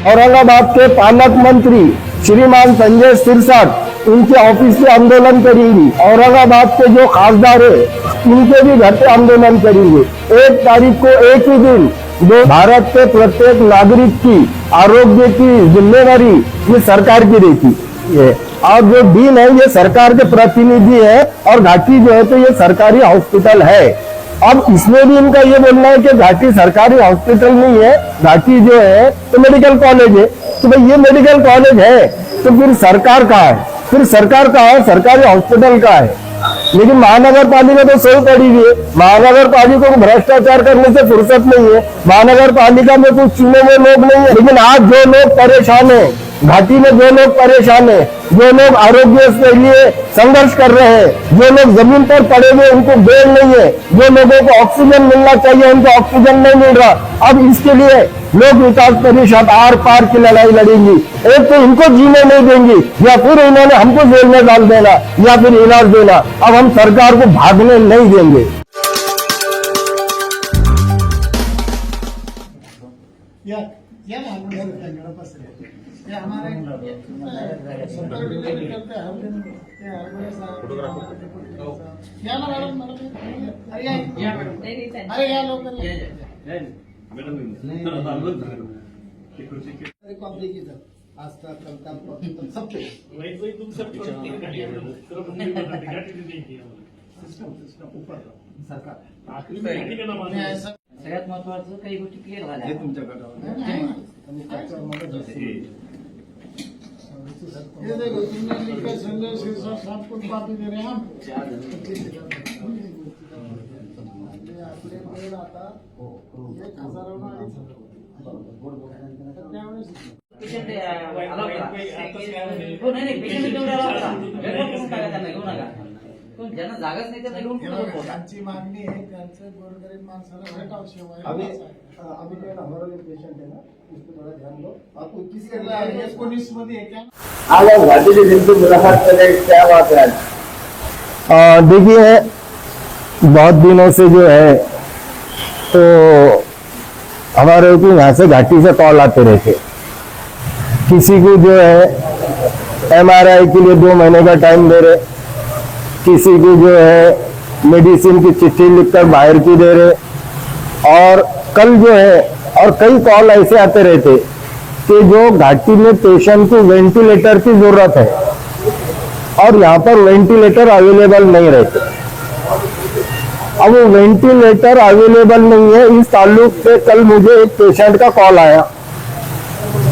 औरंगाबाद के पालक मंत्री श्रीमान संजय सिरसाट उनके ऑफिस पे आंदोलन करेंगी। औरंगाबाद के जो खासदार है इनके भी घर पे आंदोलन करेंगे। 1 तारीख को एक ही दिन भारत के प्रत्येक नागरिक की आरोग्य की जिम्मेदारी ये सरकार की रहती है और जो डीन है ये सरकार के प्रतिनिधि है और घाटी जो है तो ये सरकारी हॉस्पिटल है। अब इसमें भी इनका ये बोलना है कि घाटी सरकारी हॉस्पिटल नहीं है, घाटी जो है तो मेडिकल कॉलेज है। तो भाई ये मेडिकल कॉलेज है तो फिर सरकार कहाँ है? फिर सरकार कहाँ है? सरकारी हॉस्पिटल कहाँ है? लेकिन महानगर पालिका तो सही पड़ी हुई है। महानगर पालिका को भ्रष्टाचार करने से फुर्सत नहीं है। महानगर पालिका में कुछ चुने हुए लोग नहीं है। लेकिन आज जो लोग परेशान है, घाटी में जो लोग परेशान है, जो लोग आरोग्य के लिए संघर्ष कर रहे हैं, जो लोग जमीन पर पड़े हुए उनको बेड नहीं है, जो लोगों को ऑक्सीजन मिलना चाहिए उनको ऑक्सीजन नहीं मिल रहा, अब इसके लिए लोक विकास परिषद आर पार की लड़ाई लड़ेंगी। एक तो इनको जीने नहीं देंगी या फिर इन्होंने हमको जेल में डाल देना या फिर इलाज देना। अब हम सरकार को भागने नहीं देंगे। सगळ्यात महत्वाचं काही गोष्टी क्लिअर झाल्या तुमच्या गटावर। ये देखो तुमने लिखा संजय सिरसाट साहब को कॉपी दे रहे हैं हम। आपले पेड आता 1000 पेशंट अलाव करा। हो नाही पेशंट जेवढा अलाव करा घेऊन टाका, त्यांना घेऊ नका। पण ज्यांना जागाच नाही त्यांना घेऊन टाका। त्यांची मागणी आहे त्यांचं गोरगरीब माणसाला भेटावं शिवाय अभी जो है हमारा जो पेशेंट है ना उसको थोड़ा ध्यान दो। आपको किसके 19 मध्ये है क्या? आज घाटी के दिन की मुलाकात करें, क्या बात है? देखिए बहुत दिनों से जो है तो हमारे को यहाँ से घाटी से कॉल आते रहते। किसी को जो है MRI के लिए 2 महीने का टाइम दे रहे, किसी को जो है मेडिसिन की चिट्ठी लिखकर बाहर की दे रहे। और कल जो है और कई कॉल ऐसे आते रहते कि जो घाटी में पेशेंट को वेंटिलेटर की जरूरत है और यहाँ पर वेंटिलेटर अवेलेबल नहीं रहते। अब वो वेंटिलेटर अवेलेबल नहीं है, इस ताल्लुक से कल मुझे एक पेशेंट का कॉल आया।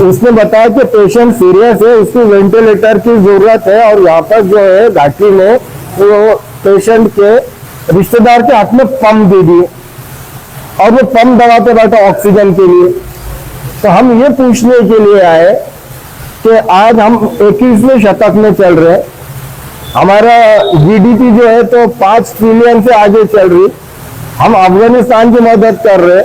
उसने बताया कि पेशेंट सीरियस है, उसको वेंटिलेटर की जरूरत है और यहाँ पर जो है घाटी में वो पेशेंट के रिश्तेदार के हाथ में पंप दे दिए और वो पंप दबाते बैठा ऑक्सीजन के लिए। तो हम ये पूछने के लिए आए कि आज हम 21वें शतक में चल रहे हैं, हमारा GDP जो है तो 5 ट्रिलियन से आगे चल रही। हम अफगानिस्तान की मदद कर रहे,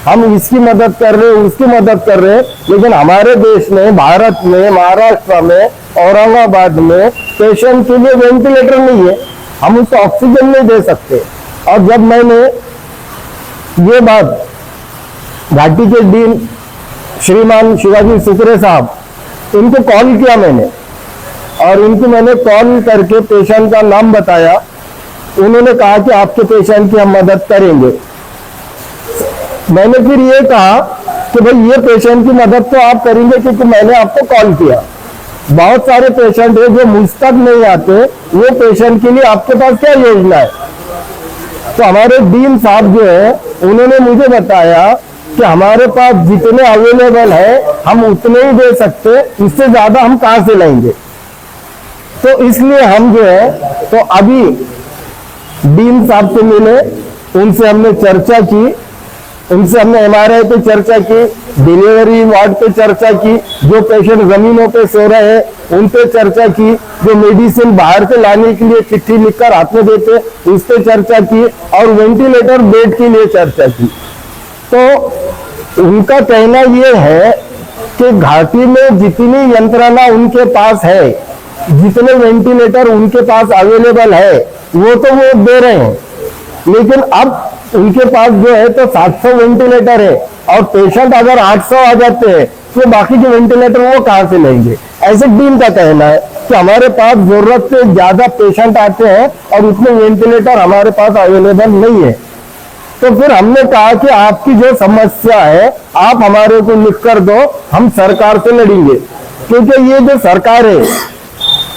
हम इसकी मदद कर रहे, उसकी मदद कर रहे, लेकिन हमारे देश में, भारत में, महाराष्ट्र में, औरंगाबाद में पेशेंट के लिए वेंटिलेटर नहीं है, हम उसको ऑक्सीजन नहीं दे सकते। और जब मैंने ये बात घाटी के डीन श्रीमान शिवाजी सुकरे साहब इनको कॉल किया मैंने और इनको मैंने कॉल करके पेशेंट का नाम बताया। उन्होंने कहा कि आपके पेशेंट की हम मदद करेंगे। मैंने फिर ये कहा कि भाई ये पेशेंट की मदद तो आप करेंगे क्योंकि मैंने आपको कॉल किया। बहुत सारे पेशेंट है जो मुझ तक नहीं आते, वो पेशेंट के लिए आपके पास क्या योजना है? तो हमारे डीन साहब जो है उन्होंने मुझे बताया कि हमारे पास जितने अवेलेबल है हम उतने ही दे सकते, इससे ज्यादा हम कहां से लाएंगे। तो इसलिए हम जो है तो अभी डीन साहब से मिले, उनसे हमने चर्चा की, उनसे हमने MRI पे चर्चा की, डिलीवरी वार्ड पे चर्चा की, जो पेशेंट जमीनों पे सो रहे हैं उन पे चर्चा की, जो मेडिसिन बाहर से लाने के लिए चिट्ठी लिखकर हाथ में देते उस पे चर्चा की और वेंटिलेटर बेड के लिए चर्चा की। तो उनका कहना ये है कि घाटी में जितनी यंत्रणा उनके पास है, जितने वेंटिलेटर उनके पास अवेलेबल है वो तो वो दे रहे हैं, लेकिन अब उनके पास जो है तो 700 वेंटिलेटर है और पेशेंट अगर 800 आ जाते हैं तो बाकी के वेंटिलेटर वो कहाँ से लेंगे। ऐसे टीम का कहना है कि हमारे पास जरूरत से ज्यादा पेशेंट आते हैं और उतने वेंटिलेटर हमारे पास अवेलेबल नहीं है। तो फिर हमने कहा कि आपकी जो समस्या है आप हमारे को लिख कर दो, हम सरकार से लड़ेंगे। क्योंकि ये जो सरकार है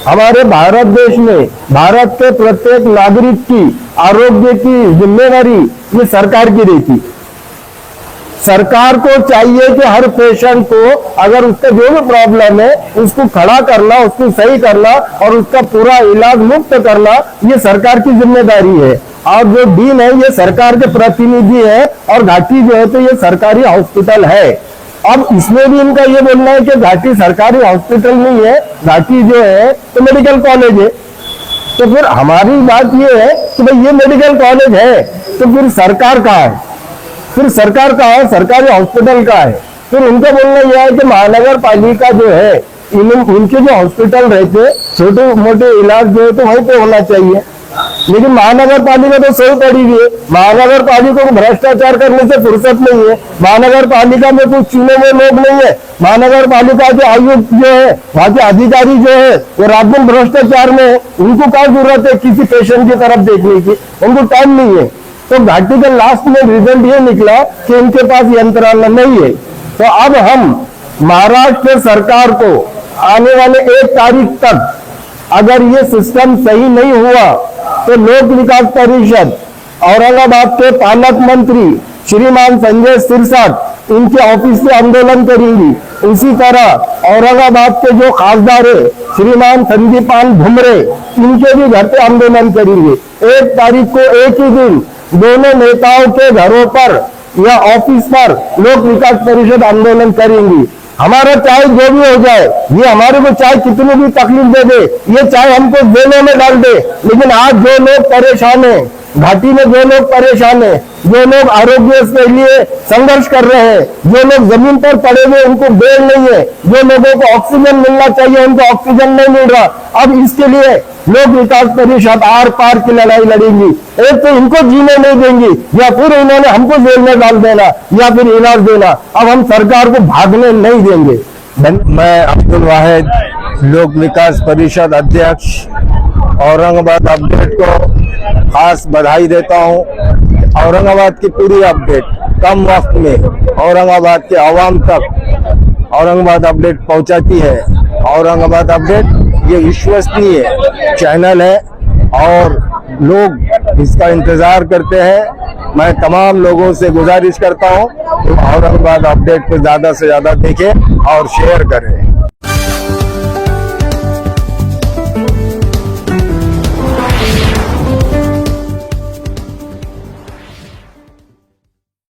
हमारे भारत देश में भारत के प्रत्येक नागरिक की आरोग्य की जिम्मेदारी ये सरकार की रहती। सरकार को चाहिए कि हर पेशेंट को अगर उसका जो भी प्रॉब्लम है उसको खड़ा करना, उसको सही करना और उसका पूरा इलाज मुफ्त करना, ये सरकार की जिम्मेदारी है। और जो डीन है ये सरकार के प्रतिनिधि है और घाटी जो है तो ये सरकारी हॉस्पिटल है। अब इसमें भी इनका ये बोलना है कि घाटी सरकारी हॉस्पिटल नहीं है, घाटी जो है तो मेडिकल कॉलेज है। तो फिर हमारी बात ये है कि भाई ये मेडिकल कॉलेज है तो फिर सरकार कहाँ है, फिर सरकार कहाँ है, सरकारी हॉस्पिटल कहाँ है। फिर उनका बोलना यह है कि महानगर पालिका जो है इनके जो हॉस्पिटल रहते छोटे मोटे इलाज जो है तो वहीं पे होना चाहिए। लेकिन महानगर पालिका तो सही पड़ी हुई है, महानगर पालिका को भ्रष्टाचार करने से फुर्सत नहीं है, महानगर पालिका में कुछ चुने हुए लोग नहीं है, महानगर पालिका के आयुक्त जो है वहां के अधिकारी जो है वो रात दिन भ्रष्टाचार में है। उनको क्या जरूरत है किसी पेशेंट की तरफ देखने की, उनको टाइम नहीं है। तो घाटी के लास्ट में रिजल्ट ये निकला कि इनके पास यंत्रणा नहीं है। तो अब हम महाराष्ट्र सरकार को आने वाले 1 तारीख तक अगर ये सिस्टम सही नहीं हुआ तो लोक विकास परिषद औरंगाबाद के पालक मंत्री श्रीमान संजय सिरसाट इनके ऑफिस से आंदोलन करेंगी। उसी तरह औरंगाबाद के जो खासदार है श्रीमान संदीपान भुमरे इनके भी घर पे आंदोलन करेंगे। 1 तारीख को एक ही दिन दोनों नेताओं के घरों पर या ऑफिस पर लोक विकास परिषद आंदोलन करेंगी। हमारा चाहे जो भी हो जाए, ये हमारे को चाहे कितनी भी तकलीफ दे दे, ये चाहे हमको जेलों में डाल दे, लेकिन आज जो लोग परेशान हैं घाटी में, जो लोग परेशान हैं, जो लोग आरोग्य के लिए संघर्ष कर रहे हैं, जो लोग जमीन पर पड़े हुए उनको बेड नहीं है, जो लोगों को ऑक्सीजन मिलना चाहिए उनको ऑक्सीजन नहीं मिल रहा, अब इसके लिए लोक विकास परिषद आर पार की लड़ाई लड़ेंगी। एक तो इनको जीने नहीं देंगी या फिर इन्होंने हमको जेल में डाल देना या फिर इलाज देना। अब हम सरकार को भागने नहीं देंगे। मैं अब्दुल वाहिद, लोक विकास परिषद अध्यक्ष, औरंगाबाद अपडेट को खास बधाई देता हूं। औरंगाबाद की पूरी अपडेट कम वक्त में औरंगाबाद के आवाम तक औरंगाबाद अपडेट पहुंचाती है। औरंगाबाद अपडेट ये विश्वसनीय चैनल है और लोग इसका इंतजार करते हैं। मैं तमाम लोगों से गुजारिश करता हूं कि औरंगाबाद अपडेट को ज्यादा से ज्यादा देखें और शेयर करें।